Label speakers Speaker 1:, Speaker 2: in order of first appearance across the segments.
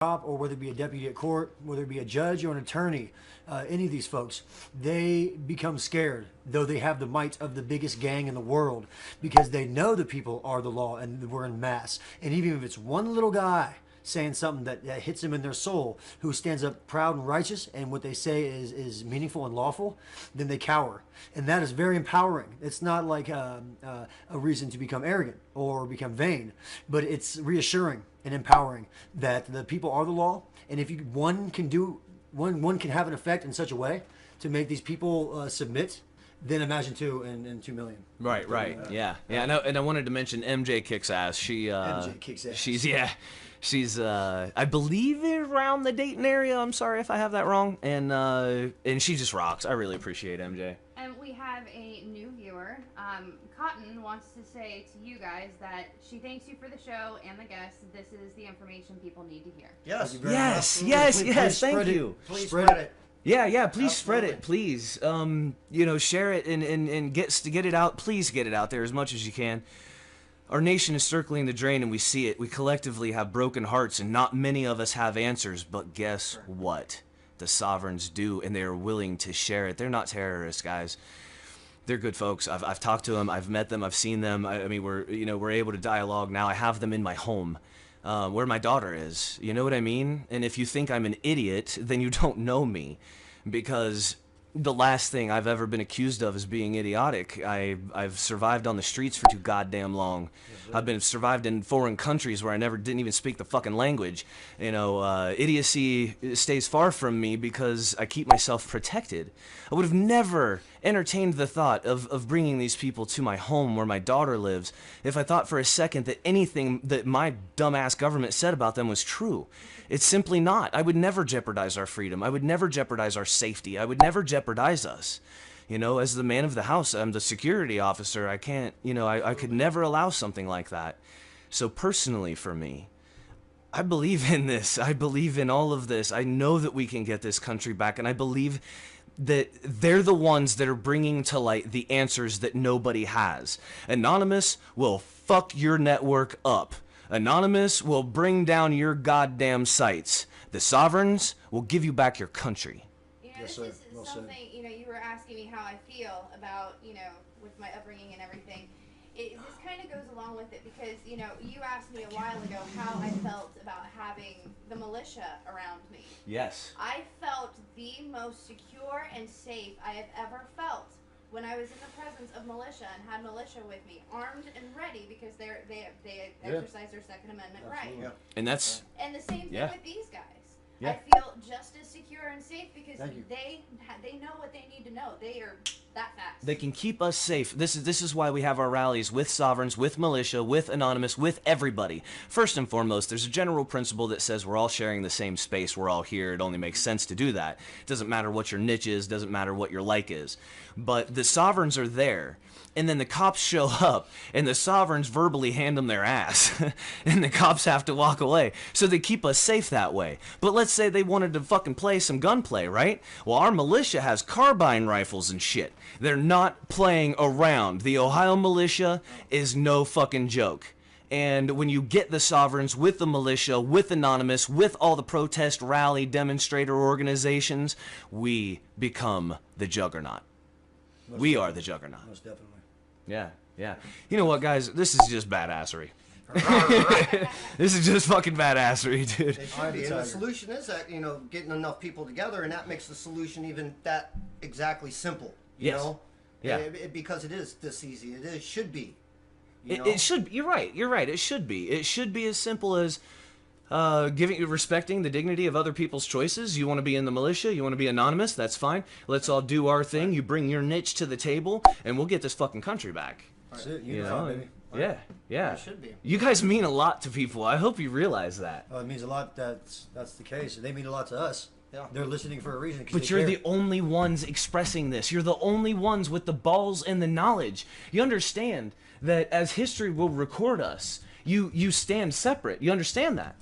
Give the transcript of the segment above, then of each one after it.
Speaker 1: cop or whether it be a deputy at court, whether it be a judge or an attorney, any of these folks, they become scared, though they have the might of the biggest gang in the world, because they know the people are the law and we're in mass. And even if it's one little guy saying something that hits them in their soul, who stands up proud and righteous, and what they say is meaningful and lawful, then they cower. And that is very empowering. It's not like a reason to become arrogant or become vain, but it's reassuring and empowering that the people are the law. And if one can have an effect in such a way to make these people submit, then imagine two and 2 million.
Speaker 2: Right. Yeah. And I wanted to mention MJ kicks ass. MJ kicks ass. She's I believe around the Dayton area. I'm sorry if I have that wrong. And she just rocks. I really appreciate MJ.
Speaker 3: And we have a new viewer. Cotton wants to say to you guys that she thanks you for the show and the guests. This is the information people need to hear.
Speaker 2: Yes. Thank you.
Speaker 4: Please spread it.
Speaker 2: Yeah, please spread it, please. Share it and get it out. Please get it out there as much as you can. Our nation is circling the drain, and we see it. We collectively have broken hearts, and not many of us have answers. But guess what? The sovereigns do, and they are willing to share it. They're not terrorists, guys. They're good folks. I've talked to them. I've met them. I've seen them. I mean, we're able to dialogue now. I have them in my home, where my daughter is. You know what I mean? And if you think I'm an idiot, then you don't know me, because the last thing I've ever been accused of is being idiotic. I've survived on the streets for too goddamn long. I've been survived in foreign countries where I didn't even speak the fucking language. Idiocy stays far from me because I keep myself protected. I would have never entertained the thought of bringing these people to my home where my daughter lives if I thought for a second that anything that my dumbass government said about them was true. It's simply not. I would never jeopardize our freedom. I would never jeopardize our safety. I would never jeopardize us. As the man of the house, I'm the security officer. I can't, I could never allow something like that. So personally for me, I believe in this. I believe in all of this. I know that we can get this country back, and I believe that they're the ones that are bringing to light the answers that nobody has. Anonymous will fuck your network up. Anonymous will bring down your goddamn sites. The sovereigns will give you back your country.
Speaker 3: This is something, you were asking me how I feel about, with my upbringing and everything. This kind of goes along with it because, you asked me a while ago how I felt about having the militia around me.
Speaker 2: Yes.
Speaker 3: I felt the most secure and safe I have ever felt when I was in the presence of militia and had militia with me, armed and ready, because they exercise their Second Amendment right.
Speaker 4: Yeah.
Speaker 2: And that's...
Speaker 3: And the same thing with these guys.
Speaker 2: Yeah.
Speaker 3: I feel just as secure and safe because they know what they need to know. They are that fast.
Speaker 2: They can keep us safe. This is why we have our rallies with sovereigns, with militia, with Anonymous, with everybody. First and foremost, there's a general principle that says we're all sharing the same space. We're all here. It only makes sense to do that. It doesn't matter what your niche is. Doesn't matter what your like is. But the sovereigns are there. And then the cops show up, and the sovereigns verbally hand them their ass. And the cops have to walk away. So they keep us safe that way. But let's say they wanted to fucking play some gunplay, right? Well, our militia has carbine rifles and shit. They're not playing around. The Ohio militia is no fucking joke. And when you get the sovereigns with the militia, with Anonymous, with all the protest, rally, demonstrator organizations, we become the juggernaut. We are the juggernaut.
Speaker 1: Most definitely.
Speaker 2: Yeah. You know what, guys? This is just badassery. This is just fucking badassery, dude.
Speaker 4: It should be. And the solution is that, getting enough people together, and that makes the solution even that exactly simple. You know?
Speaker 2: Yeah.
Speaker 4: Because it is this easy. It should be.
Speaker 2: It should be. You're right. It should be. It should be as simple as respecting the dignity of other people's choices. You want to be in the militia, you want to be anonymous, that's fine. Let's all do our thing. You bring your niche to the table, and we'll get this fucking country back.
Speaker 1: That's it. Baby.
Speaker 2: Yeah.
Speaker 4: It should be.
Speaker 2: You guys mean a lot to people. I hope you realize that.
Speaker 1: It means a lot. That's the case. They mean a lot to us. Yeah. They're listening for a reason.
Speaker 2: But you're the only ones expressing this. You're the only ones with the balls and the knowledge. You understand that as history will record us, you stand separate. You understand that?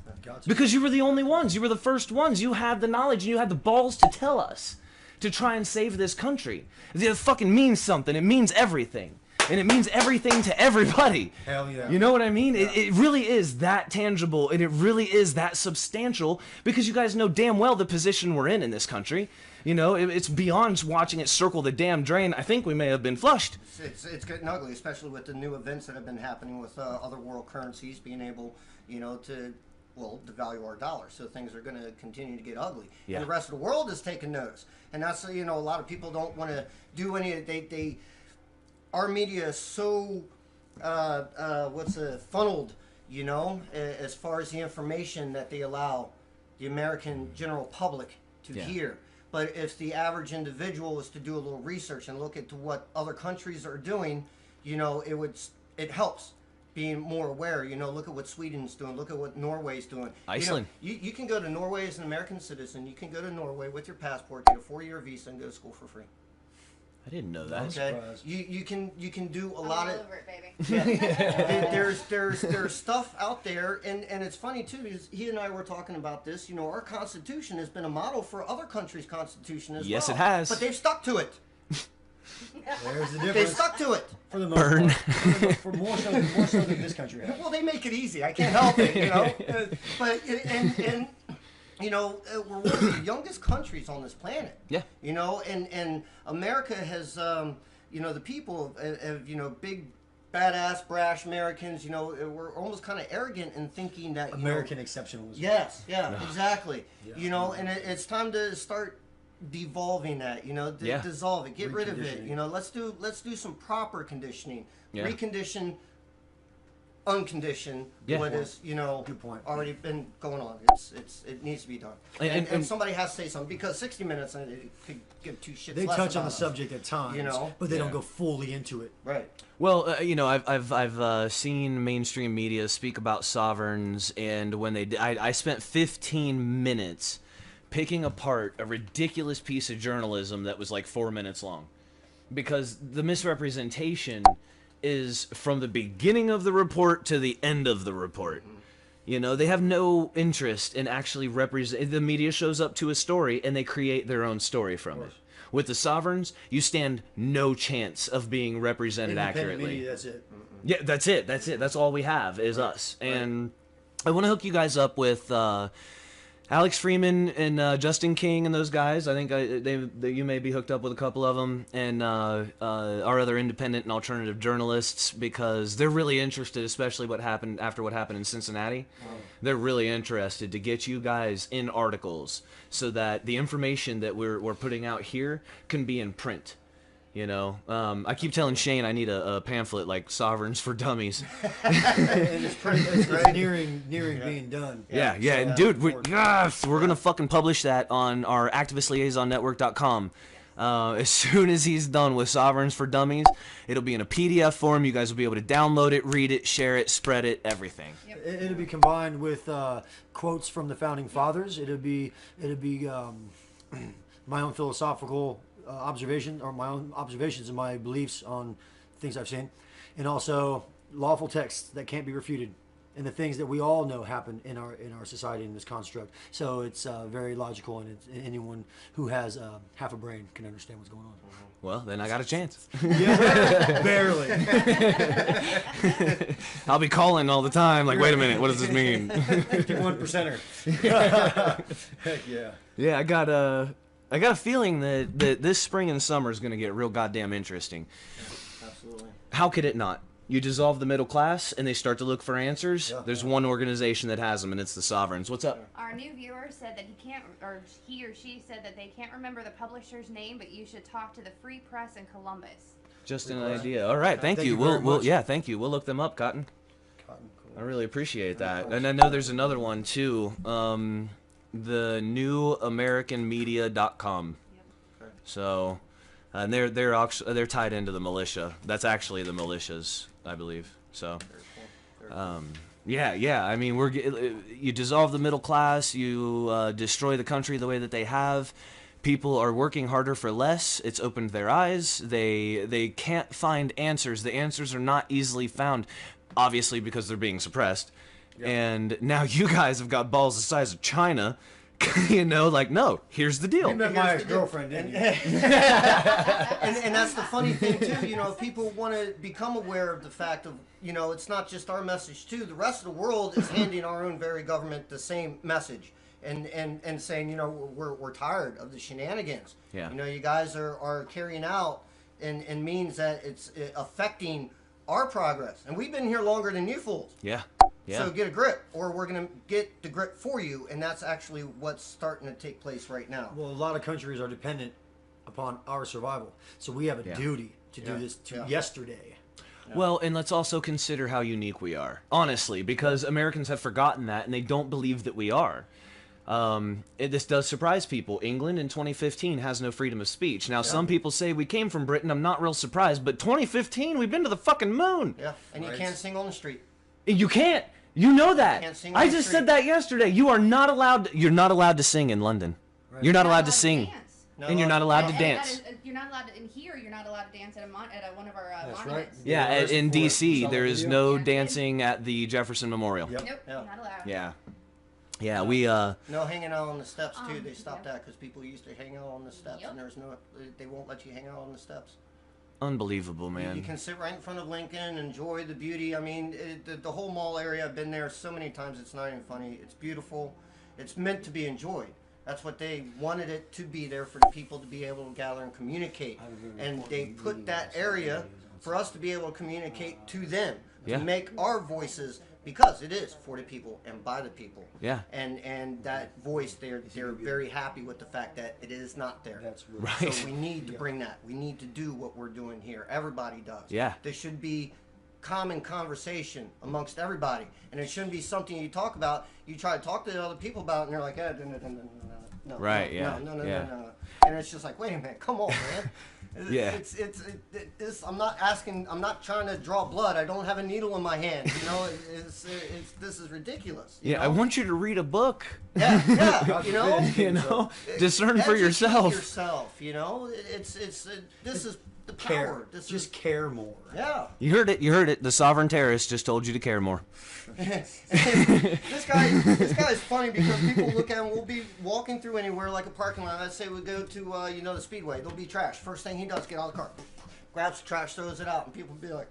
Speaker 2: Because you were the only ones. You were the first ones. You had the knowledge and you had the balls to tell us to try and save this country. It fucking means something. It means everything. and it means everything to everybody.
Speaker 1: Hell yeah.
Speaker 2: You know what I mean? It really is that tangible, and it really is that substantial, because you guys know damn well the position we're in this country. You know, it's beyond watching it circle the damn drain. I think we may have been flushed.
Speaker 4: It's getting ugly, especially with the new events that have been happening with other world currencies being able, you know, to devalue our dollar. So things are going to continue to get ugly.
Speaker 2: Yeah.
Speaker 4: And the rest of the world is taking notice. And that's, you know, a lot of people don't want to do any. Our media is so funneled, you know, as far as the information that they allow the American general public to hear. But if the average individual was to do a little research and look at what other countries are doing, you know, it helps being more aware. You know, look at what Sweden's doing. Look at what Norway's doing.
Speaker 2: Iceland.
Speaker 4: You know, you can go to Norway as an American citizen. You can go to Norway with your passport, get a 4-year visa, and go to school for free.
Speaker 2: I didn't know that.
Speaker 4: Okay, you can do a lot
Speaker 3: all
Speaker 4: of.
Speaker 3: over it, baby.
Speaker 4: Yeah. There's stuff out there, and it's funny too, because he and I were talking about this. You know, our Constitution has been a model for other countries' Constitution as well.
Speaker 2: Yes, it has.
Speaker 4: But they've stuck to it.
Speaker 1: There's the
Speaker 4: They've
Speaker 1: difference.
Speaker 4: stuck to it.
Speaker 1: For the most part. For more so than this country has.
Speaker 4: Well, they make it easy. I can't help it, you know. But you know, we're one of the youngest countries on this planet.
Speaker 2: Yeah.
Speaker 4: You know, and America has, you know, the people have, you know, big, badass, brash Americans. You know, we're almost kind of arrogant in thinking that
Speaker 1: American exceptionalism.
Speaker 4: Yes. Yeah. Exactly. Yeah. You know, and it's time to start devolving that. You know, dissolve it, get rid of it. You know, let's do some proper conditioning, recondition. Unconditioned what is, you know,
Speaker 1: good point,
Speaker 4: already been going on. It needs to be done.
Speaker 2: And
Speaker 4: somebody has to say something, because 60 Minutes it could give two shits
Speaker 1: They
Speaker 4: less
Speaker 1: touch on
Speaker 4: about
Speaker 1: the
Speaker 4: us,
Speaker 1: subject at times,
Speaker 4: you know,
Speaker 1: but they don't go fully into it.
Speaker 4: Right.
Speaker 2: Well, you know, I've seen mainstream media speak about sovereigns, and when I spent 15 minutes picking apart a ridiculous piece of journalism that was like 4 minutes long, because the misrepresentation is from the beginning of the report to the end of the report. You know, they have no interest in actually represent. The media shows up to a story and they create their own story from it. With the sovereigns, you stand no chance of being represented accurately.
Speaker 1: Media, that's it.
Speaker 2: Yeah, that's it. That's all we have is us. And I want to hook you guys up with Alex Freeman and Justin King and those guys. I think you may be hooked up with a couple of them, and our other independent and alternative journalists, because they're really interested, especially what happened in Cincinnati. They're really interested to get you guys in articles so that the information that we're putting out here can be in print. You know, I keep telling Shane I need a pamphlet like Sovereigns for Dummies.
Speaker 1: And it's nearing being done.
Speaker 2: Yeah. And dude, we're gonna fucking publish that on our Activist Liaison Network.com. As soon as he's done with Sovereigns for Dummies, it'll be in a PDF form. You guys will be able to download it, read it, share it, spread it, everything.
Speaker 3: Yep.
Speaker 1: It'll be combined with quotes from the founding fathers. It'll be my own philosophical observation, or my own observations and my beliefs on things I've seen, and also lawful texts that can't be refuted, and the things that we all know happen in our society, in this construct. So it's very logical, and anyone who has half a brain can understand what's going on.
Speaker 2: Well, then I got a chance.
Speaker 1: Yeah, barely.
Speaker 2: I'll be calling all the time, like, wait a minute, what does this mean?
Speaker 1: 51%er. Heck yeah.
Speaker 2: Yeah, I got a feeling that this spring and summer is going to get real goddamn interesting.
Speaker 4: Absolutely.
Speaker 2: How could it not? You dissolve the middle class and they start to look for answers.
Speaker 1: Yeah.
Speaker 2: There's one organization that has them, and it's the Sovereigns. What's up?
Speaker 3: Our new viewer said that he or she said that they can't remember the publisher's name, but you should talk to the Free Press in Columbus.
Speaker 2: Just an idea. All right, thank you.
Speaker 1: very much.
Speaker 2: Thank you. We'll look them up, Cotton.
Speaker 1: Cool.
Speaker 2: I really appreciate that. And I know there's another one too. The newamericanmedia.com.
Speaker 3: Yep.
Speaker 2: So, and they're tied into the militia. That's actually the militias, I believe. So, yeah. I mean, you dissolve the middle class, you destroy the country the way that they have. People are working harder for less. It's opened their eyes. They can't find answers. The answers are not easily found, obviously because they're being suppressed. Yep. And now you guys have got balls the size of China You know, like, no, here's the deal.
Speaker 1: You met my ex-girlfriend, didn't you?
Speaker 4: And that's the funny thing too, you know, if people want to become aware of the fact of, you know, it's not just our message too. The rest of the world is handing our own very government the same message, and saying, you know, we're tired of the shenanigans.
Speaker 2: Yeah.
Speaker 4: You know, you guys are carrying out and means that it's affecting our progress, and we've been here longer than you fools.
Speaker 2: Yeah. Yeah.
Speaker 4: So get a grip, or we're going to get the grip for you, and that's actually what's starting to take place right now.
Speaker 1: Well, a lot of countries are dependent upon our survival, so we have a duty to do this yesterday.
Speaker 2: Well, and let's also consider how unique we are, honestly, because Americans have forgotten that, and they don't believe that we are. This does surprise people. England in 2015 has no freedom of speech. Now, some people say we came from Britain. I'm not real surprised, but 2015, we've been to the fucking moon.
Speaker 4: Yeah, and you can't sing on the street.
Speaker 2: You can't. You know that.
Speaker 4: Can't sing on
Speaker 2: I
Speaker 4: the
Speaker 2: just
Speaker 4: street.
Speaker 2: said that yesterday. You are not allowed. You're not allowed to sing in London.
Speaker 1: Right.
Speaker 2: You're not allowed to sing,
Speaker 3: dance.
Speaker 2: and you're not allowed to
Speaker 3: And
Speaker 2: dance.
Speaker 3: that is, you're not allowed to, in here, you're not allowed to dance at one of our
Speaker 1: That's right.
Speaker 3: monuments.
Speaker 2: Yeah,
Speaker 1: Arrested
Speaker 2: in
Speaker 1: for
Speaker 2: D.C.,
Speaker 1: it.
Speaker 2: there is
Speaker 1: Video.
Speaker 2: no
Speaker 3: Yeah.
Speaker 2: dancing at the Jefferson Memorial.
Speaker 1: Yep.
Speaker 3: Nope,
Speaker 4: Yeah.
Speaker 3: you're not allowed.
Speaker 2: Yeah. Yeah, we,
Speaker 4: No hanging out on the steps too. They stopped
Speaker 3: yeah.
Speaker 4: that because people used to hang out on the steps,
Speaker 3: Yep.
Speaker 4: and there's no. They won't let you hang out on the steps.
Speaker 2: unbelievable,
Speaker 4: You
Speaker 2: man.
Speaker 4: can sit right in front of Lincoln, enjoy the beauty. I mean, the whole mall area. I've been there so many times. It's not even funny. It's beautiful. It's meant to be enjoyed. That's what they wanted it to be there for the people to be able to gather and communicate. And they put that area for us to be able to communicate to them,
Speaker 2: Yeah.
Speaker 4: to make our voices, because it is for the people and by the people.
Speaker 2: Yeah.
Speaker 4: And that voice, they're very happy with the fact that it is not there.
Speaker 1: That's really
Speaker 2: Right.
Speaker 4: So we need to bring that. We need to do what we're doing here. Everybody does.
Speaker 2: Yeah.
Speaker 4: There should be common conversation amongst everybody, and it shouldn't be something you talk about. You try to talk to other people about it, and they're like, no,
Speaker 2: Right,
Speaker 4: no,
Speaker 2: yeah,
Speaker 4: no,
Speaker 2: yeah.
Speaker 4: no. And it's just like, wait a minute, come on, man.
Speaker 2: Yeah.
Speaker 4: It's I'm not trying to draw blood. I don't have a needle in my hand. You know, this is ridiculous. You
Speaker 2: Yeah,
Speaker 4: know?
Speaker 2: I want you to read a book.
Speaker 4: Yeah, you know.
Speaker 2: You know, discern for
Speaker 4: Educate
Speaker 2: yourself.
Speaker 4: yourself, you know, this is the
Speaker 1: care.
Speaker 4: power.
Speaker 1: Just care more.
Speaker 4: Yeah.
Speaker 2: You heard it. You heard it. The sovereign terrorist just told you to care more.
Speaker 4: This guy is funny because people look at him. We'll be walking through anywhere like a parking lot. Let's say we go to the Speedway. There'll be trash. First thing he does, get out of the car, grabs the trash, throws it out, and people will be like,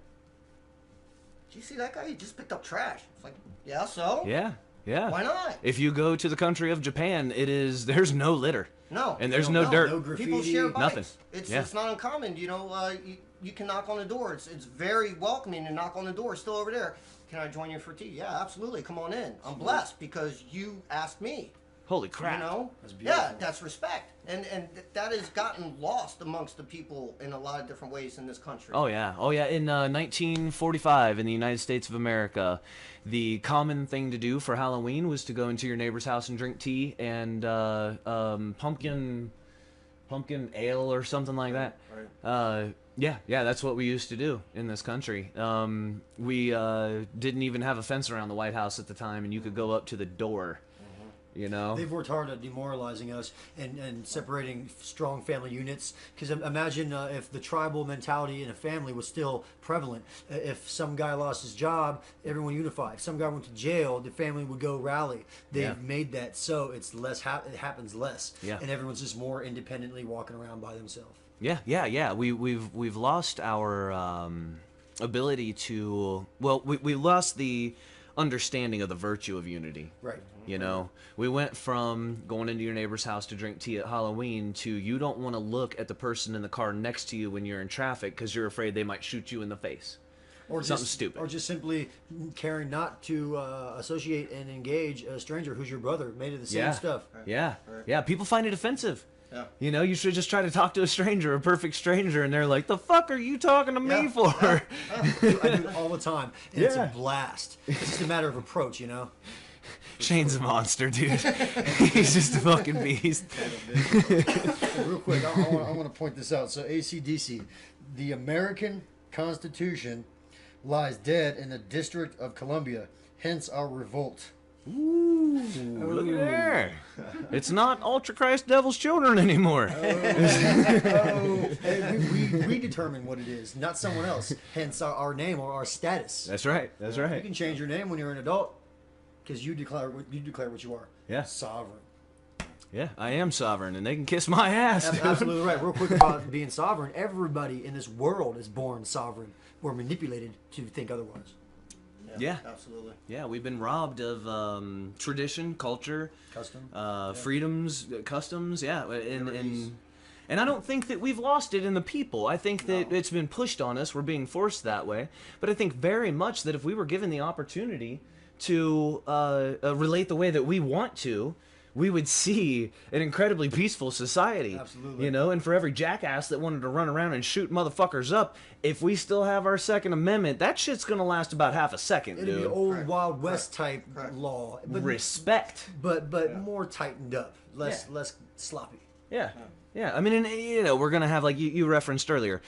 Speaker 4: "Do you see that guy? He just picked up trash." It's like, yeah, so
Speaker 2: Yeah. Yeah.
Speaker 4: why not?
Speaker 2: If you go to the country of Japan, there's no litter.
Speaker 4: No.
Speaker 2: And there's
Speaker 4: No,
Speaker 2: no dirt.
Speaker 1: No graffiti.
Speaker 4: People share bikes.
Speaker 2: Nothing.
Speaker 4: It's
Speaker 2: Yeah.
Speaker 4: it's not uncommon. You know, you can knock on the door. It's very welcoming to knock on the door. Still over there. Can I join you for tea? Yeah, absolutely. Come on in. I'm blessed because you asked me.
Speaker 2: Holy crap.
Speaker 4: You know?
Speaker 1: That's beautiful.
Speaker 4: Yeah, that's respect. And that has gotten lost amongst the people in a lot of different ways in this country.
Speaker 2: Oh yeah. Oh yeah. In 1945 in the United States of America, the common thing to do for Halloween was to go into your neighbor's house and drink tea and pumpkin ale or something like that.
Speaker 4: Right.
Speaker 2: Yeah, that's what we used to do in this country. We didn't even have a fence around the White House at the time, and you could go up to the door. You know?
Speaker 1: They've worked hard at demoralizing us and separating strong family units. Because imagine if the tribal mentality in a family was still prevalent. If some guy lost his job, everyone unified. If some guy went to jail, the family would go rally. They've made that so it's less. It happens less.
Speaker 2: Yeah.
Speaker 1: And everyone's just more independently walking around by themselves.
Speaker 2: Yeah. We've lost our ability to. Well, we lost the understanding of the virtue of unity.
Speaker 1: Right.
Speaker 2: You know, we went from going into your neighbor's house to drink tea at Halloween to you don't want to look at the person in the car next to you when you're in traffic because you're afraid they might shoot you in the face.
Speaker 1: Or
Speaker 2: Something
Speaker 1: just,
Speaker 2: stupid.
Speaker 1: Or just simply caring not to associate and engage a stranger who's your brother, made of the same stuff.
Speaker 2: Yeah. People find it offensive.
Speaker 4: Yeah.
Speaker 2: You know, you should just try to talk to a stranger, a perfect stranger, and they're like, "The fuck are you talking to me for?"
Speaker 1: I do it all the time, and it's a
Speaker 2: Yeah.
Speaker 1: blast. It's just a matter of approach, you know.
Speaker 2: Shane's a monster, dude. He's just a fucking beast.
Speaker 1: Real quick, I want to point this out. So AC/DC, the American Constitution lies dead in the District of Columbia, hence our revolt.
Speaker 2: Ooh, look at there. It's not Ultra Christ Devil's Children anymore.
Speaker 1: We determine what it is, not someone else. Hence our name or our status.
Speaker 2: That's right. That's
Speaker 1: You
Speaker 2: right.
Speaker 1: can change your name when you're an adult, because you declare what you are.
Speaker 2: Yeah.
Speaker 1: Sovereign.
Speaker 2: Yeah, I am sovereign, and they can kiss my ass. Dude.
Speaker 1: Absolutely right. Real quick about being sovereign. Everybody in this world is born sovereign. We're manipulated to think otherwise.
Speaker 2: Yeah.
Speaker 4: Absolutely.
Speaker 2: Yeah, we've been robbed of tradition, culture,
Speaker 1: Custom.
Speaker 2: freedoms, customs. Yeah, and I don't think that we've lost it in the people. I think that it's been pushed on us. We're being forced that way. But I think very much that if we were given the opportunity to relate the way that we want to, we would see an incredibly peaceful society.
Speaker 1: Absolutely.
Speaker 2: You know, and for every jackass that wanted to run around and shoot motherfuckers up, if we still have our Second Amendment, that shit's gonna last about half a second,
Speaker 1: It'd
Speaker 2: dude.
Speaker 1: be old Wild West type law. But,
Speaker 2: Respect.
Speaker 1: but more tightened up. Less sloppy.
Speaker 2: Yeah. Yeah. I mean, and, you know, we're gonna have, like you referenced earlier,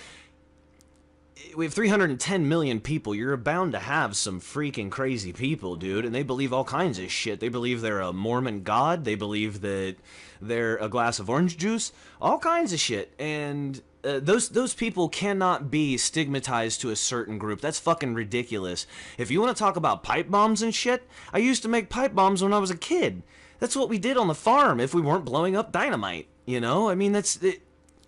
Speaker 2: we have 310 million people. You're bound to have some freaking crazy people, dude, and they believe all kinds of shit. They believe they're a Mormon god. They believe that they're a glass of orange juice. All kinds of shit. And those people cannot be stigmatized to a certain group. That's fucking ridiculous. If you want to talk about pipe bombs and shit, I used to make pipe bombs when I was a kid. That's what we did on the farm if we weren't blowing up dynamite. You know, I mean,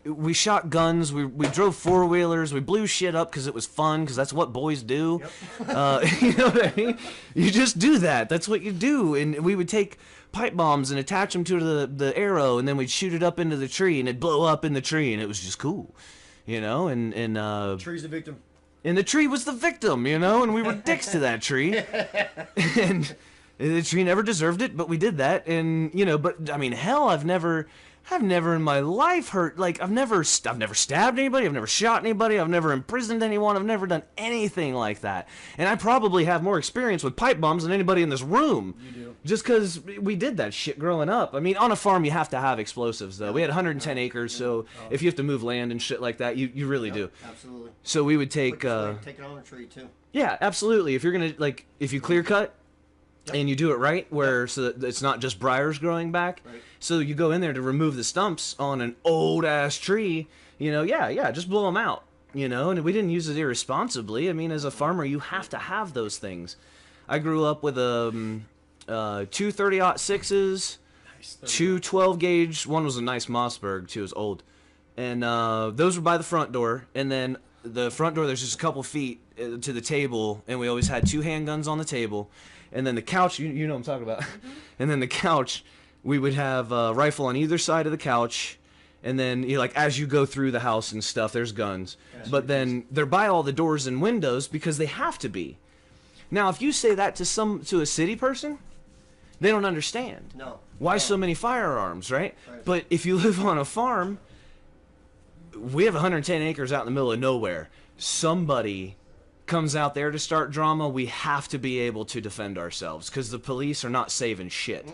Speaker 2: we shot guns, we drove four-wheelers, we blew shit up because it was fun, because that's what boys do. Yep. You know what I mean? You just do that. That's what you do. And we would take pipe bombs and attach them to the arrow, and then we'd shoot it up into the tree, and it'd blow up in the tree, and it was just cool. You know, and
Speaker 1: Tree's the victim.
Speaker 2: And the tree was the victim, you know, and we were dicks to that tree. And the tree never deserved it, but we did that. And, you know, but, I mean, hell, I've never in my life hurt, like, I've never stabbed anybody, I've never shot anybody, I've never imprisoned anyone, I've never done anything like that. And I probably have more experience with pipe bombs than anybody in this room.
Speaker 1: You do.
Speaker 2: Just because we did that shit growing up. I mean, on a farm, you have to have explosives, though. We had 110 acres, so if you have to move land and shit like that, you really do.
Speaker 4: Absolutely.
Speaker 2: So we would take...
Speaker 4: Take it on a tree, too.
Speaker 2: Yeah, absolutely. If you're going to, like, if you clear cut, and you do it right, where so that it's not just briars growing back.
Speaker 4: Right.
Speaker 2: So you go in there to remove the stumps on an old ass tree. You know, just blow them out. You know, and we didn't use it irresponsibly. I mean, as a farmer, you have to have those things. I grew up with two 30-06s, two 12 gauge. One was a nice Mossberg, two was old, and those were by the front door. And then the front door, there's just a couple feet to the table, and we always had two handguns on the table. And then the couch, you know what I'm talking about. Mm-hmm. And then the couch, we would have a rifle on either side of the couch. And then, you know, like, as you go through the house and stuff, there's guns. Yeah, but then they're by all the doors and windows because they have to be. Now, if you say that to a city person, they don't understand.
Speaker 4: No.
Speaker 2: Why so many firearms, right? But if you live on a farm, we have 110 acres out in the middle of nowhere. Somebody comes out there to start drama, we have to be able to defend ourselves because the police are not saving shit.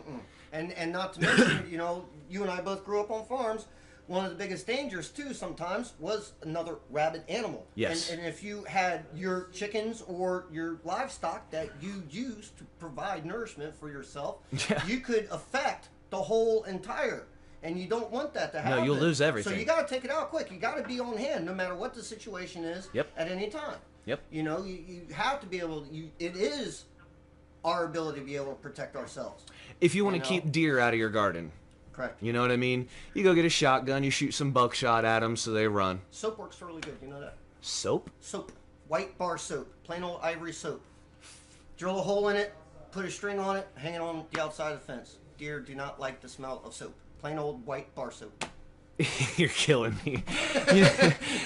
Speaker 4: And not to mention, you know, you and I both grew up on farms. One of the biggest dangers too sometimes was another rabid animal.
Speaker 2: Yes.
Speaker 4: And if you had your chickens or your livestock that you used to provide nourishment for yourself, you could affect the whole entire. And you don't want that to happen.
Speaker 2: No, you'll lose everything.
Speaker 4: So you got to take it out quick. You got to be on hand no matter what the situation is at any time.
Speaker 2: Yep.
Speaker 4: You know, you have to be able to, it is our ability to be able to protect ourselves.
Speaker 2: If you want to keep deer out of your garden.
Speaker 4: Correct.
Speaker 2: You know what I mean? You go get a shotgun, you shoot some buckshot at them so they run.
Speaker 4: Soap works really good, you know that?
Speaker 2: Soap?
Speaker 4: Soap. White bar soap. Plain old ivory soap. Drill a hole in it, put a string on it, hang it on the outside of the fence. Deer do not like the smell of soap. Plain old white bar soap.
Speaker 2: You're killing me.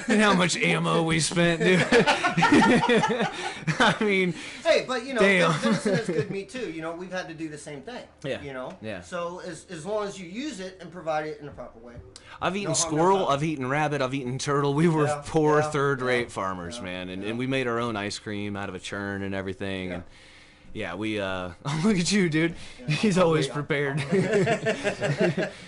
Speaker 2: And how much ammo we spent, dude. I mean,
Speaker 4: hey, but you know,
Speaker 2: damn.
Speaker 4: venison is good meat too. You know, we've had to do the same thing.
Speaker 2: Yeah.
Speaker 4: You know.
Speaker 2: Yeah.
Speaker 4: So as long as you use it and provide it in a proper way.
Speaker 2: I've eaten squirrel, I've eaten rabbit, I've eaten turtle. We were poor third-rate farmers, man, and we made our own ice cream out of a churn and everything. Yeah. And yeah, we oh, look at you, dude. Yeah, he's always prepared.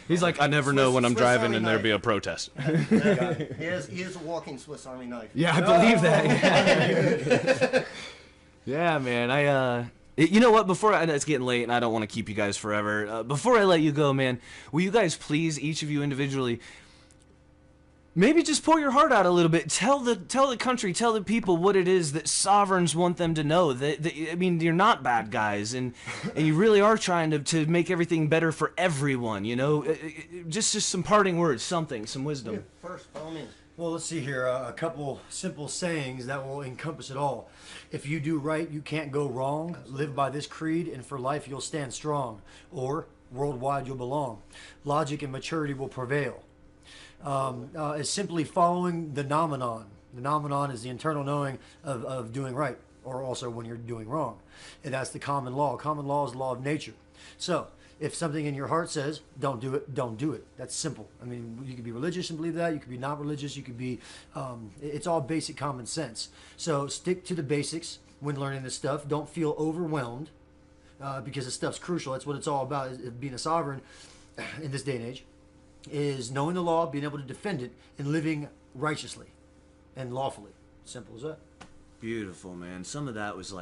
Speaker 2: He's like, I never know when I'm driving and there'll be a protest.
Speaker 4: Yeah, he is a walking Swiss Army knife.
Speaker 2: Yeah, I believe that. Yeah, man. You know what? It's getting late and I don't want to keep you guys forever. Before I let you go, man, will you guys please, each of you individually, maybe just pour your heart out a little bit. Tell the country, tell the people what it is that sovereigns want them to know. I mean, you're not bad guys, and you really are trying to make everything better for everyone. You know, just some parting words, some wisdom.
Speaker 4: Yeah, first, by all means.
Speaker 1: Well, let's see here. A couple simple sayings that will encompass it all. If you do right, you can't go wrong. Live by this creed, and for life you'll stand strong. Or worldwide you'll belong. Logic and maturity will prevail. Is simply following the nomenon. The nomenon is the internal knowing of doing right, or also when you're doing wrong. And that's the common law. Common law is the law of nature. So, if something in your heart says, don't do it, don't do it. That's simple. I mean, you could be religious and believe that. You could be not religious. You could be, it's all basic common sense. So, stick to the basics when learning this stuff. Don't feel overwhelmed because this stuff's crucial. That's what it's all about, is being a sovereign in this day and age. Is knowing the law, being able to defend it, and living righteously and lawfully. Simple as that.
Speaker 2: Beautiful, man. Some of that was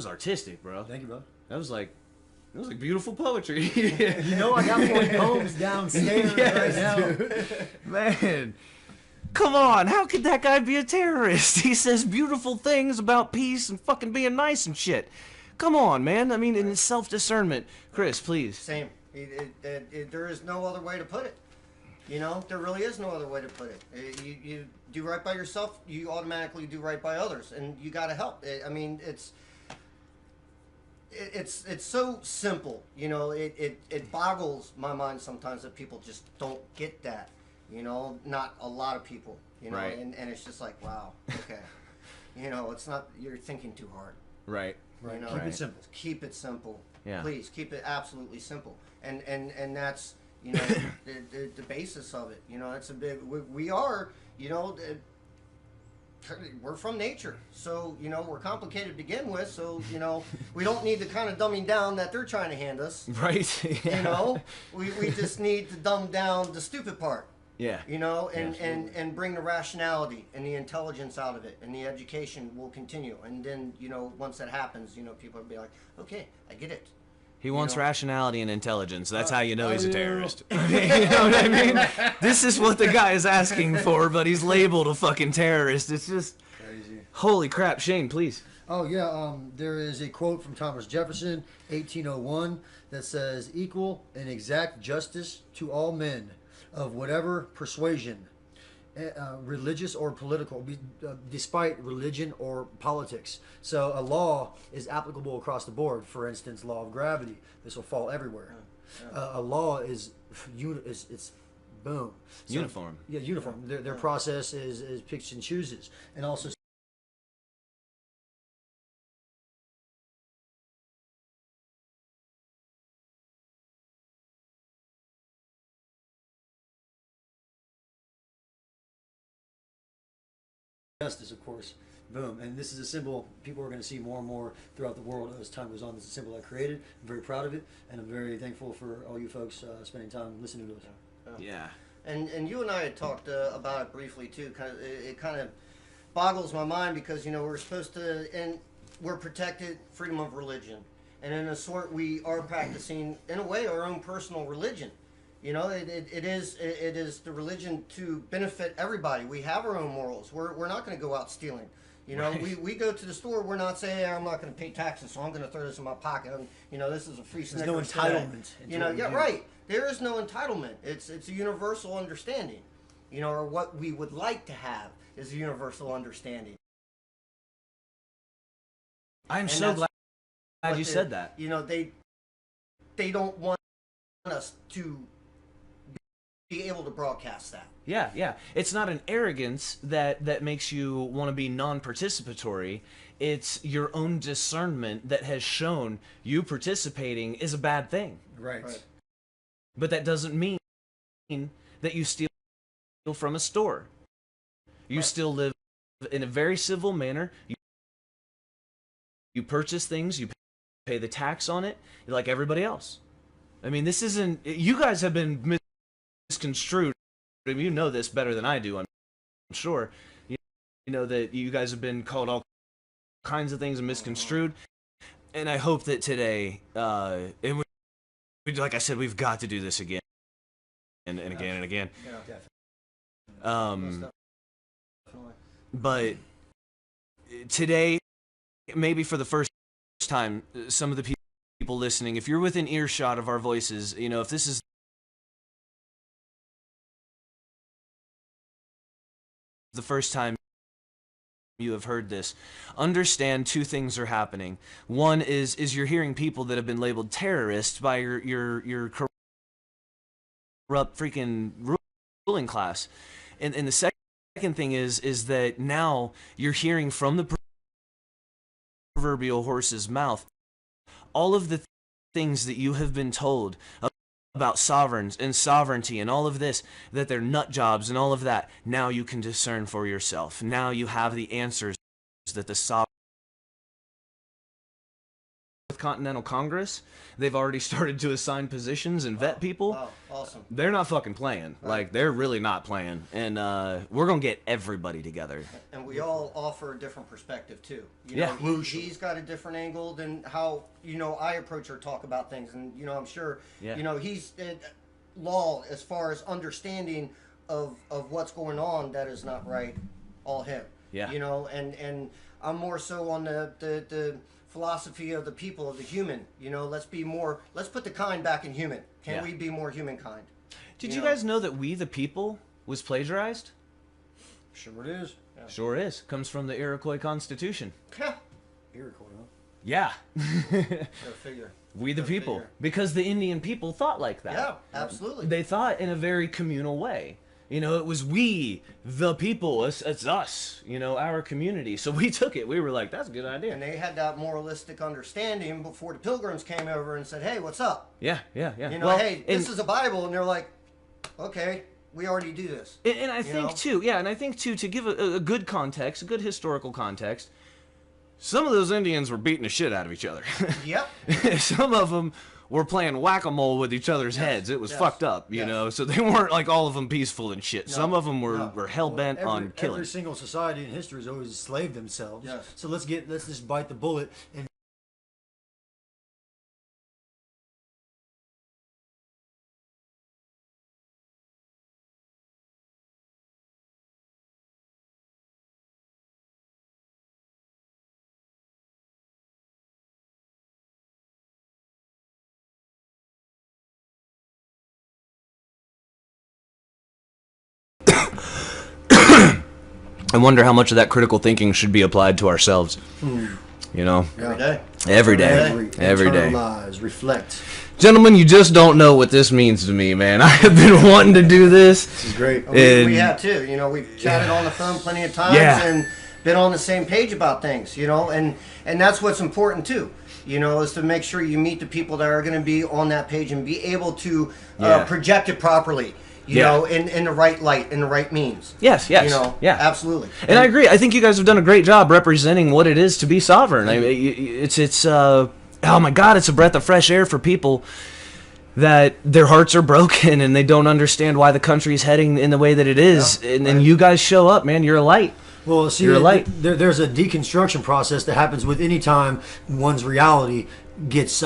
Speaker 2: artistic, bro.
Speaker 1: Thank you, bro.
Speaker 2: That was like beautiful poetry.
Speaker 1: You know, I got more poems downstairs right now.
Speaker 2: Dude. Man, come on. How could that guy be a terrorist? He says beautiful things about peace and fucking being nice and shit. Come on, man. I mean, in self-discernment. Chris, please.
Speaker 4: Same. There is no other way to put it. You know, there really is no other way to put it. You do right by yourself, you automatically do right by others, and you got to help. I mean, it's so simple. You know, it boggles my mind sometimes that people just don't get that. You know, not a lot of people. You know,
Speaker 2: right.
Speaker 4: and it's just like, wow, okay. You know, it's not, you're thinking too hard.
Speaker 2: Right.
Speaker 1: Right.
Speaker 4: You know,
Speaker 1: Keep it simple.
Speaker 4: Keep it simple.
Speaker 2: Yeah.
Speaker 4: Please keep it absolutely simple. And that's, you know, the basis of it. You know, it's a big. We are, you know, we're from nature, so you know we're complicated to begin with. So you know we don't need the kind of dumbing down that they're trying to hand us.
Speaker 2: Right. Yeah.
Speaker 4: You know, we just need to dumb down the stupid part.
Speaker 2: Yeah.
Speaker 4: You know, and bring the rationality and the intelligence out of it, and the education will continue. And then, you know, once that happens, you know, people will be like, okay, I get it.
Speaker 2: He wants rationality and intelligence. That's how you know he's a terrorist.
Speaker 1: You
Speaker 2: know what I mean? This is what the guy is asking for, but he's labeled a fucking terrorist. It's just
Speaker 1: Crazy.
Speaker 2: Holy crap. Shane, please.
Speaker 1: Oh, yeah. There is a quote from Thomas Jefferson, 1801, that says, equal and exact justice to all men of whatever persuasion, religious or political, despite religion or politics. So a law is applicable across the board. For instance, law of gravity. This will fall everywhere. A law is it's boom. So,
Speaker 2: uniform.
Speaker 1: Yeah, uniform. Their process is picks and chooses, and also. Justice, of course. Boom. And this is a symbol people are going to see more and more throughout the world as time goes on. This is a symbol I created. I'm very proud of it, and I'm very thankful for all you folks spending time listening to us.
Speaker 2: Yeah.
Speaker 4: And you and I had talked about it briefly too. It kind of boggles my mind because, you know, we're supposed to, and we're protected freedom of religion, and in a sort we are practicing in a way our own personal religion. You know, it is the religion to benefit everybody. We have our own morals. We're not going to go out stealing. You know, right. we go to the store. We're not saying, hey, I'm not going to pay taxes, so I'm going to throw this in my pocket. And, you know, this is a free Snickers.
Speaker 1: There's no entitlement.
Speaker 4: You know, yeah, right. There is no entitlement. It's a universal understanding. You know, or what we would like to have is a universal understanding.
Speaker 2: I'm so glad you said that.
Speaker 4: You know, they don't want us to be able to broadcast that.
Speaker 2: Yeah. It's not an arrogance that makes you want to be non-participatory. It's your own discernment that has shown you participating is a bad thing.
Speaker 1: Right.
Speaker 2: But that doesn't mean that you steal from a store. You still live in a very civil manner. You purchase things, you pay the tax on it, like everybody else. I mean, this isn't... You guys have been misconstrued. I mean, you know this better than I do, I'm sure. You know that you guys have been called all kinds of things and misconstrued. And I hope that today, and like I said, we've got to do this again and again and again.
Speaker 1: Yeah.
Speaker 2: But today, maybe for the first time, some of the people listening, if you're within earshot of our voices, you know, if this is the first time you have heard this, understand two things are happening. One is you're hearing people that have been labeled terrorists by your corrupt freaking ruling class, and the second thing is that now you're hearing from the proverbial horse's mouth all of the things that you have been told about sovereigns and sovereignty and all of this, that they're nut jobs and all of that. Now you can discern for yourself. Now you have the answers that the sovereign Continental Congress, they've already started to assign positions and vet people.
Speaker 4: Wow, awesome.
Speaker 2: They're not fucking playing. Right. Like, they're really not playing. And we're going to get everybody together. And
Speaker 4: we all offer a different perspective, too. You
Speaker 2: know,
Speaker 4: he's got a different angle than how, you know, I approach or talk about things. And, you know, I'm sure, you know, he's law as far as understanding of what's going on that is not right, all him.
Speaker 2: Yeah.
Speaker 4: You know, and I'm more so on the philosophy of the people, of the human. You know, let's put the kind back in human. Can we be more humankind?
Speaker 2: Did you guys know that We the People was plagiarized?
Speaker 1: Sure it is.
Speaker 4: Yeah.
Speaker 2: Sure is. Comes from the Iroquois Constitution.
Speaker 1: Iroquois, huh?
Speaker 2: Yeah.
Speaker 4: Go figure.
Speaker 2: We the People. Because the Indian people thought like that.
Speaker 4: Yeah, absolutely.
Speaker 2: They thought in a very communal way. You know, it was we, the people, it's us, you know, our community. So we took it. We were like, that's a good idea.
Speaker 4: And they had that moralistic understanding before the Pilgrims came over and said, hey, what's up?
Speaker 2: Yeah.
Speaker 4: You know, hey, this is a Bible. And they're like, okay, we already do this.
Speaker 2: And I think, too, to give a good context, a good historical context, some of those Indians were beating the shit out of each other.
Speaker 4: Yep.
Speaker 2: Some of them were playing whack-a-mole with each other's heads. It was fucked up, you know. So they weren't like all of them peaceful and shit. No. Some of them were hell-bent on killing.
Speaker 1: Every single society in history has always enslaved themselves.
Speaker 4: Yes.
Speaker 1: So let's just bite the bullet and
Speaker 2: I wonder how much of that critical thinking should be applied to ourselves. You know?
Speaker 4: Every day.
Speaker 2: Every day.
Speaker 1: Internalize, reflect.
Speaker 2: Gentlemen, you just don't know what this means to me, man. I have been wanting to do this.
Speaker 1: This is great.
Speaker 4: We have too. You know, we've chatted on the phone plenty of times and been on the same page about things, you know, and that's what's important too. You know, is to make sure you meet the people that are going to be on that page and be able to project it properly. You know, in the right light, in the right means.
Speaker 2: Yes.
Speaker 4: You know, absolutely.
Speaker 2: And I agree. I think you guys have done a great job representing what it is to be sovereign. I mean, it's oh my God, it's a breath of fresh air for people that their hearts are broken and they don't understand why the country is heading in the way that it is. And you guys show up, man. You're a light.
Speaker 1: Well, see, there's a deconstruction process that happens with any time one's reality gets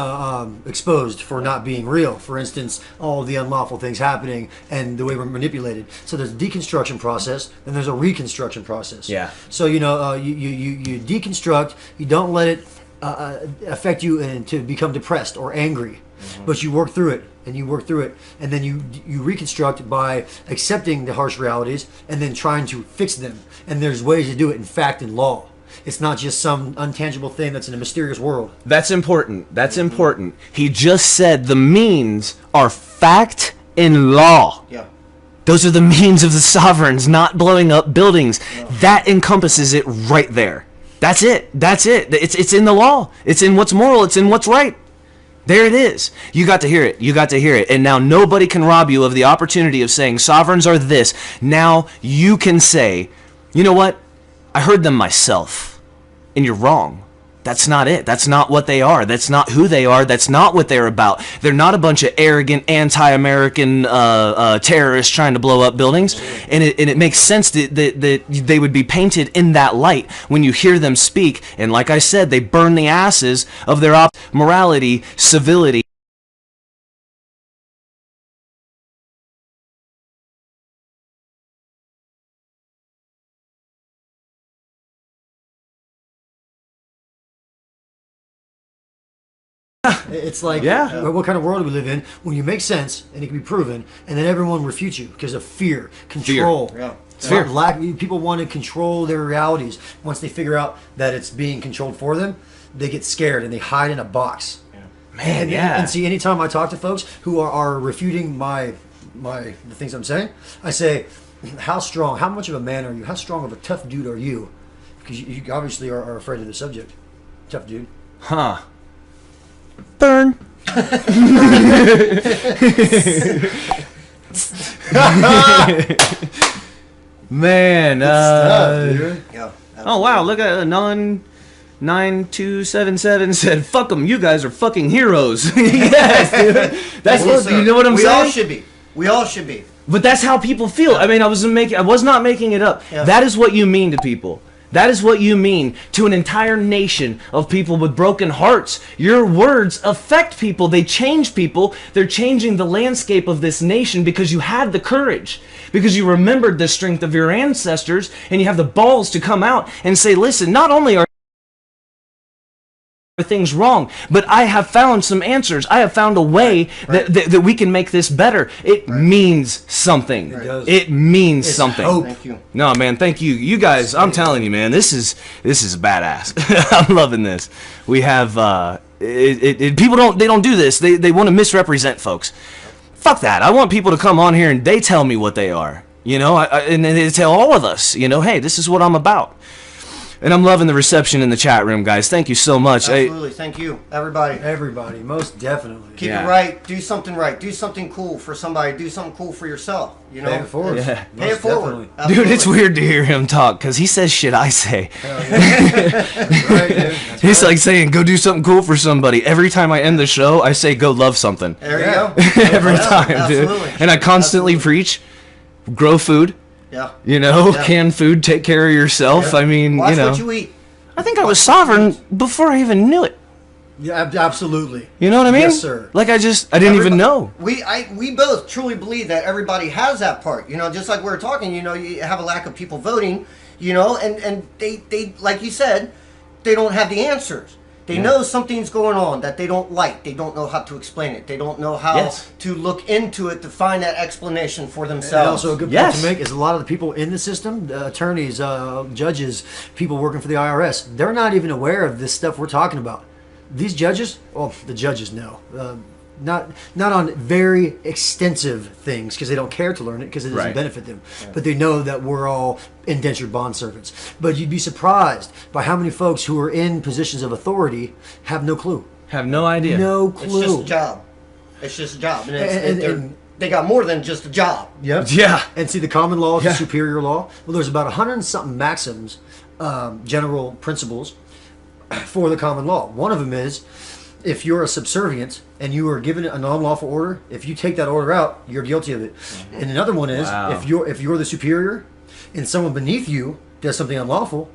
Speaker 1: exposed for not being real. For instance, all of the unlawful things happening and the way we're manipulated. So there's a deconstruction process, then there's a reconstruction process.
Speaker 2: Yeah.
Speaker 1: So, you know, you deconstruct, you don't let it affect you and to become depressed or angry. Mm-hmm. But you work through it, and you work through it, and then you reconstruct by accepting the harsh realities and then trying to fix them. And there's ways to do it in fact and law. It's not just some untangible thing that's in a mysterious world.
Speaker 2: That's important. That's important. He just said the means are fact and law.
Speaker 4: Yeah.
Speaker 2: Those are the means of the sovereigns, not blowing up buildings. No. That encompasses it right there. That's it. That's it. It's in the law. It's in what's moral. It's in what's right. There it is. You got to hear it. You got to hear it. And now nobody can rob you of the opportunity of saying sovereigns are this. Now you can say, you know what? I heard them myself. And you're wrong. That's not it. That's not what they are. That's not who they are. That's not what they're about. They're not a bunch of arrogant, anti-American terrorists trying to blow up buildings. And it makes sense that they would be painted in that light when you hear them speak. And like I said, they burn the asses of their morality, civility,
Speaker 1: It's like,
Speaker 2: Yeah.
Speaker 1: what kind of world do we live in when you make sense and it can be proven, and then everyone refutes you because of fear, control.
Speaker 4: Yeah.
Speaker 2: Fear.
Speaker 1: People want to control their realities. Once they figure out that it's being controlled for them, they get scared and they hide in a box.
Speaker 2: Man, yeah.
Speaker 1: And see, anytime I talk to folks who are refuting the things I'm saying, I say, how much of a man are you? How strong of a tough dude are you? Because you obviously are afraid of the subject. Tough dude.
Speaker 2: Huh. Burn. Man.
Speaker 1: Dude.
Speaker 4: Yeah.
Speaker 2: Oh, wow. Look at 9277 said, fuck them. You guys are fucking heroes. Yes, dude. That's
Speaker 4: Yes,
Speaker 2: what,
Speaker 4: sir.
Speaker 2: you know what I'm
Speaker 4: we
Speaker 2: saying?
Speaker 4: all should be. We all should be.
Speaker 2: But that's how people feel. I mean, I was not making it up.
Speaker 4: Yeah.
Speaker 2: That is what you mean to people. That is what you mean to an entire nation of people with broken hearts. Your words affect people. They change people. They're changing the landscape of this nation because you had the courage, because you remembered the strength of your ancestors, and you have the balls to come out and say, listen, not only are things wrong, but I have found some answers. I have found a way that we can make this better. It means something.
Speaker 1: does.
Speaker 2: It means something.
Speaker 1: hope.
Speaker 4: Thank you.
Speaker 2: No, man, thank you. You guys, I'm telling you, man, this is badass. I'm loving this. We have people don't do this. They want to misrepresent folks. Fuck that. I want people to come on here and they tell me what they are. You know, and they tell all of us, you know, hey, this is what I'm about. And I'm loving the reception in the chat room, guys. Thank you so much.
Speaker 4: Absolutely. Thank you, everybody.
Speaker 1: Everybody, most definitely.
Speaker 4: Keep
Speaker 2: Yeah.
Speaker 4: it right. Do something right. Do something cool for somebody. Do something cool for yourself. You know,
Speaker 1: Pay it forward.
Speaker 2: Yeah.
Speaker 4: Pay it
Speaker 1: Most
Speaker 4: forward.
Speaker 1: definitely.
Speaker 2: Dude, it's weird to hear him talk because he says shit I say.
Speaker 1: Right, dude. That's
Speaker 2: He's
Speaker 1: right.
Speaker 2: like saying, go do something cool for somebody. Every time I end the show, I say, go love something.
Speaker 4: There you
Speaker 1: Yeah.
Speaker 4: go.
Speaker 2: Every
Speaker 4: Yeah,
Speaker 2: time,
Speaker 4: absolutely.
Speaker 2: dude. And I constantly preach, grow food,
Speaker 4: Yeah.
Speaker 2: you know,
Speaker 4: Yeah.
Speaker 2: canned food, take care of yourself.
Speaker 4: Yeah.
Speaker 2: I mean,
Speaker 4: Watch
Speaker 2: you know.
Speaker 4: what you eat.
Speaker 2: I think I was sovereign before I even knew it.
Speaker 1: Yeah, absolutely.
Speaker 2: You know what I mean?
Speaker 1: Yes, sir.
Speaker 2: Like I didn't even know.
Speaker 4: We both truly believe that everybody has that part. You know, just like we were talking. You know, you have a lack of people voting. You know, and they like you said, they don't have the answers. They know something's going on that they don't like. They don't know how to explain it. They don't know how
Speaker 2: Yes.
Speaker 4: to look into it to find that explanation for
Speaker 1: And
Speaker 4: themselves.
Speaker 1: also a good point
Speaker 2: Yes.
Speaker 1: to make is a lot of the people in the system, attorneys, judges, people working for the IRS, they're not even aware of this stuff we're talking about. These judges, well, the judges know. Not on very extensive things because they don't care to learn it because it doesn't
Speaker 2: Right.
Speaker 1: benefit them. But they know that we're all indentured bond servants. But you'd be surprised by how many folks who are in positions of authority have no clue.
Speaker 2: Have no idea.
Speaker 1: No
Speaker 4: It's
Speaker 1: clue.
Speaker 4: just a job. It's just a job, and,
Speaker 1: And-
Speaker 4: they got more than just a job.
Speaker 1: Yep.
Speaker 2: Yeah.
Speaker 1: And see, the common law is
Speaker 2: Yeah.
Speaker 1: the superior law. Well, there's about 100 and something maxims, general principles for the common law. One of them is if you're a subservient and you are given a non-lawful order, if you take that order out, you're guilty of it. And another one is
Speaker 2: Wow.
Speaker 1: if you're the superior and someone beneath you does something unlawful,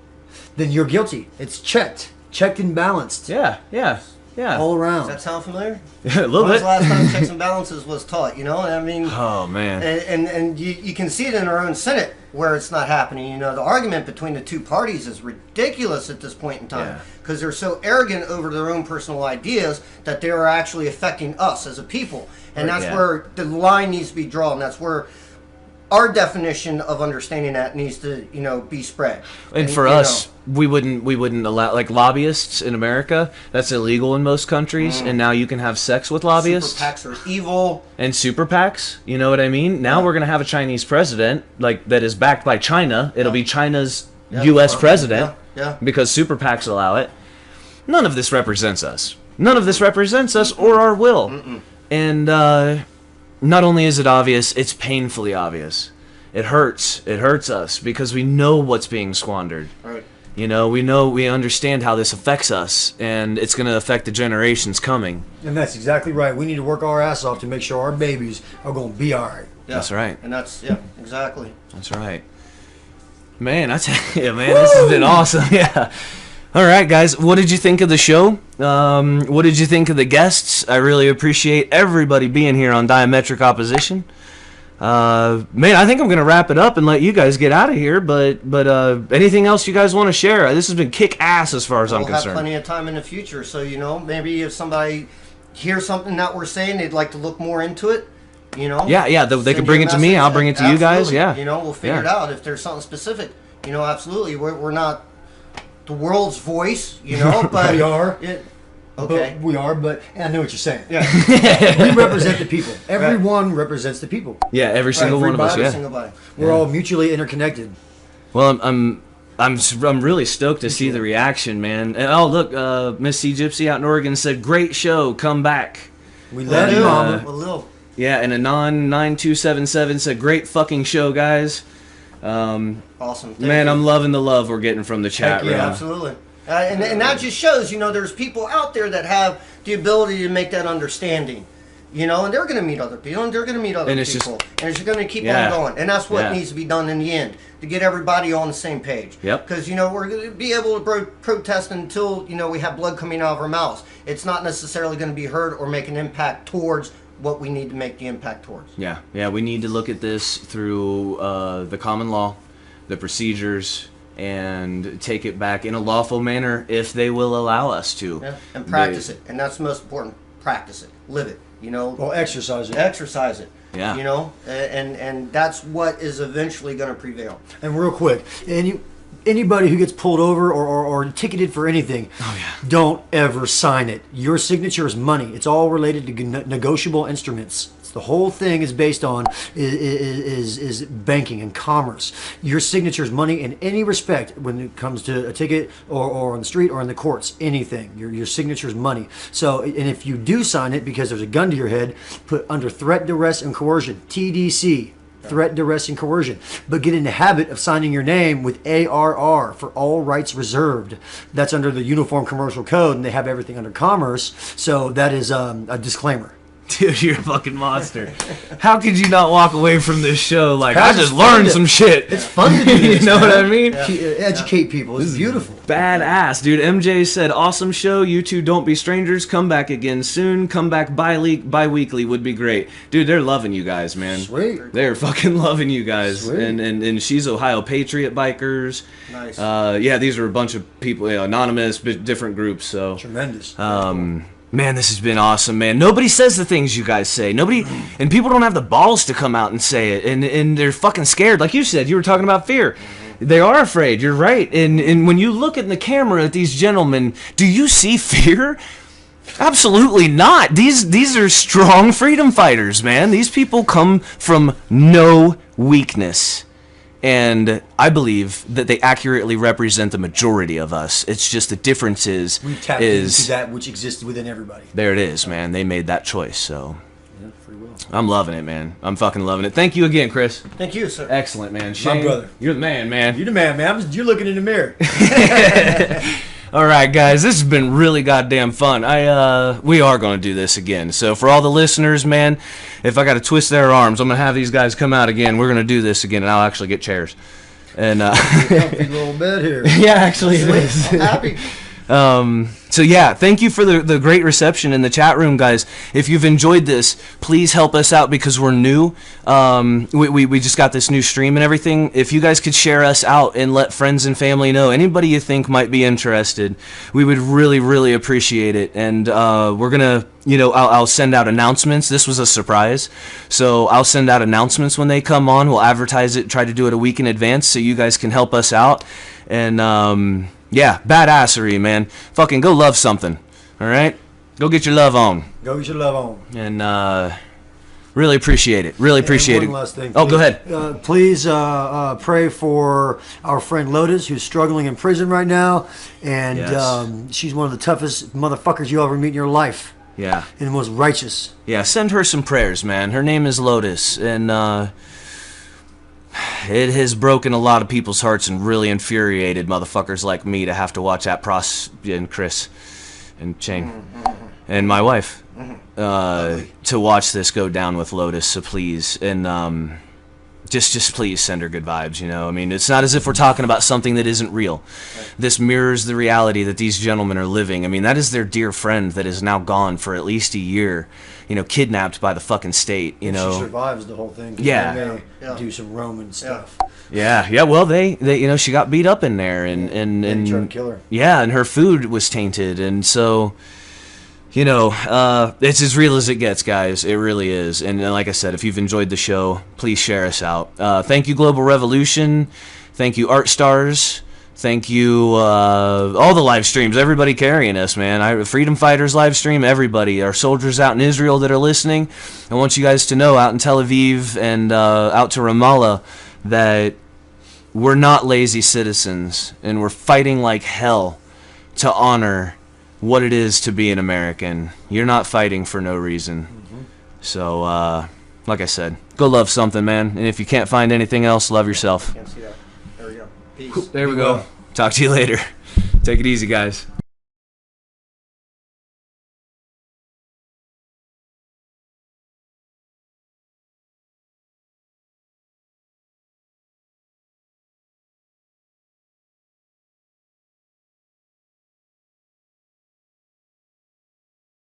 Speaker 1: then you're guilty. It's checked and balanced
Speaker 2: Yeah.
Speaker 1: all around.
Speaker 4: Does that sound familiar?
Speaker 2: A little
Speaker 4: When was
Speaker 2: bit.
Speaker 4: the last time checks and balances was taught? You know, I mean,
Speaker 2: Oh man.
Speaker 4: and you can see it in our own Senate where it's not happening. You know, the argument between the two parties is ridiculous at this point in time
Speaker 2: Yeah.
Speaker 4: because they're so arrogant over their own personal ideas that they are actually affecting us as a people, and
Speaker 2: Right,
Speaker 4: that's
Speaker 2: yeah.
Speaker 4: where the line needs to be drawn. That's where our definition of understanding that needs to, you know, be spread.
Speaker 2: And for
Speaker 4: you
Speaker 2: us,
Speaker 4: know,
Speaker 2: we wouldn't allow, like, lobbyists in America. That's illegal in most countries, and now you can have sex with lobbyists
Speaker 4: super PACs are evil.
Speaker 2: and super PACs. You know what I mean? Now we're gonna have a Chinese president, like, that is backed by China. It'll be China's
Speaker 4: Yeah.
Speaker 2: U.S. president
Speaker 4: Yeah.
Speaker 2: because super PACs allow it. None of this represents us. None of this represents us or our will. And not only is it obvious, it's painfully obvious. It hurts. It hurts us because we know what's being squandered.
Speaker 4: Right.
Speaker 2: You know, we understand how this affects us, and it's going to affect the generations coming.
Speaker 1: And that's exactly right. We need to work our ass off to make sure our babies are going to be all right.
Speaker 4: Yeah.
Speaker 2: That's right.
Speaker 4: And that's exactly.
Speaker 2: That's right. Man, I tell you, man, this has been awesome. Yeah. All right, guys. What did you think of the show? What did you think of the guests? I really appreciate everybody being here on Diametric Opposition. Man, I think I'm gonna wrap it up and let you guys get out of here. But anything else you guys want to share? This has been kick ass as far as I'm concerned.
Speaker 4: We'll have plenty of time in the future, so maybe if somebody hears something that we're saying, they'd like to look more into it.
Speaker 2: Yeah, they can bring it to me. I'll bring it to you guys. Yeah,
Speaker 4: we'll figure it out if there's something specific. Absolutely, we're not the world's voice, but
Speaker 1: we are.
Speaker 4: Okay.
Speaker 1: But we are, but I know what you're saying.
Speaker 4: Yeah.
Speaker 1: We represent the people. Everyone represents the people.
Speaker 2: Yeah, every single one of us. Yeah.
Speaker 1: We're all mutually interconnected.
Speaker 2: Well, I'm really stoked to see the reaction, man. And, oh, look, Miss C Gypsy out in Oregon said, "Great show, come back."
Speaker 1: We love you, Mama.
Speaker 2: Yeah, and a non-9277 said, "Great fucking show, guys."
Speaker 4: Awesome.
Speaker 2: Man, I'm loving the love we're getting from the chat room.
Speaker 4: Yeah, absolutely. And that just shows, there's people out there that have the ability to make that understanding, and they're going to meet other people, and they're going to meet other people, and it's going to keep on going. And that's what needs to be done in the end, to get everybody on the same page.
Speaker 2: Yep.
Speaker 4: Because, we're going to be able to protest until, we have blood coming out of our mouths. It's not necessarily going to be heard or make an impact towards what we need to make the impact towards.
Speaker 2: Yeah, we need to look at this through the common law, the procedures, and take it back in a lawful manner if they will allow us to.
Speaker 4: Yeah, and practice it. And that's the most important. Practice it. Live it.
Speaker 1: Well, exercise it.
Speaker 4: Exercise it.
Speaker 2: Yeah.
Speaker 4: And that's what is eventually going to prevail.
Speaker 1: And real quick, anybody who gets pulled over or ticketed for anything, don't ever sign it. Your signature is money. It's all related to negotiable instruments. The whole thing is based on is banking and commerce. Your signature is money in any respect when it comes to a ticket or on the street or in the courts, anything. Your signature is money. So, and if you do sign it because there's a gun to your head, put under threat, duress, and coercion, TDC. Threat, duress, and coercion. But get in the habit of signing your name with ARR, for all rights reserved. That's under the Uniform Commercial Code, and they have everything under commerce. So that is a disclaimer.
Speaker 2: Dude, you're a fucking monster. How could you not walk away from this show like, I just learned some shit?
Speaker 1: It's fun to do this,
Speaker 2: you know what I mean?
Speaker 1: Educate people. It's beautiful.
Speaker 2: Badass, dude. MJ said, awesome show. You two don't be strangers. Come back again soon. Come back bi-weekly would be great. Dude, they're loving you guys, man.
Speaker 1: Sweet.
Speaker 2: They're fucking loving you guys.
Speaker 1: Sweet.
Speaker 2: And she's Ohio Patriot Bikers.
Speaker 4: Nice.
Speaker 2: Yeah, these are a bunch of people, anonymous, but different groups. So
Speaker 1: Tremendous.
Speaker 2: Man, this has been awesome, man. Nobody says the things you guys say. Nobody, and people don't have the balls to come out and say it, and they're fucking scared. Like you said, you were talking about fear. They are afraid. You're right. And when you look in the camera at these gentlemen, do you see fear? Absolutely not. These are strong freedom fighters, man. These people come from no weakness. And I believe that they accurately represent the majority of us. It's just the difference is...
Speaker 1: We tap into that which exists within everybody.
Speaker 2: There it is, man. They made that choice, so...
Speaker 1: Yeah, free will.
Speaker 2: I'm loving it, man. I'm fucking loving it. Thank you again, Chris.
Speaker 4: Thank you, sir.
Speaker 2: Excellent, man. Shane,
Speaker 1: my brother.
Speaker 2: You're the man, man.
Speaker 1: You're the man, man. You're looking in the mirror.
Speaker 2: All right, guys, this has been really goddamn fun. We are going to do this again. So for all the listeners, man, if I got to twist their arms, I'm going to have these guys come out again. We're going to do this again, and I'll actually get chairs. And
Speaker 1: comfy little bed here.
Speaker 2: Yeah, actually it is.
Speaker 4: I'm happy.
Speaker 2: So yeah, thank you for the great reception in the chat room, guys. If you've enjoyed this, please help us out because we're new. We just got this new stream and everything. If you guys could share us out and let friends and family know, anybody you think might be interested, we would really, really appreciate it. And we're gonna, I'll send out announcements. This was a surprise, so I'll send out announcements when they come on. We'll advertise it, try to do it a week in advance so you guys can help us out. And yeah, badassery, man. Fucking go love something, all right? Go get your love on.
Speaker 1: Go get your love on.
Speaker 2: And really appreciate it. Really appreciate it.
Speaker 1: One last thing.
Speaker 2: Oh, go ahead.
Speaker 1: Please pray for our friend Lotus, who's struggling in prison right now. And
Speaker 2: Yes.
Speaker 1: She's one of the toughest motherfuckers you'll ever meet in your life.
Speaker 2: Yeah.
Speaker 1: And the most righteous.
Speaker 2: Yeah, send her some prayers, man. Her name is Lotus, and it has broken a lot of people's hearts and really infuriated motherfuckers like me to have to watch that and Chris and Shane and my wife to watch this go down with Lotus. So please, and just please send her good vibes, you know. I mean, it's not as if we're talking about something that isn't real. This mirrors the reality that these gentlemen are living. I mean, that is their dear friend that is now gone for at least a year, you know, kidnapped by the fucking state, you know.
Speaker 1: She survives the whole thing.
Speaker 2: Yeah.
Speaker 1: They do some Roman stuff.
Speaker 2: Yeah. Well, they you know, she got beat up in there, and
Speaker 1: They tried to kill her.
Speaker 2: yeah, and her food was tainted, and so, you know, it's as real as it gets, guys. It really is. And like I said, if you've enjoyed the show, please share us out. Thank you, Global Revolution. Thank you, Art Stars. Thank you, all the live streams, everybody carrying us, man. Freedom Fighters live stream, everybody. Our soldiers out in Israel that are listening. I want you guys to know, out in Tel Aviv and out to Ramallah, that we're not lazy citizens, and we're fighting like hell to honor what it is to be an American. You're not fighting for no reason. So, like I said, go love something, man. And if you can't find anything else, love yourself.
Speaker 4: Can't see that. There we go. Peace.
Speaker 2: There we go. Talk to you later. Take it easy, guys.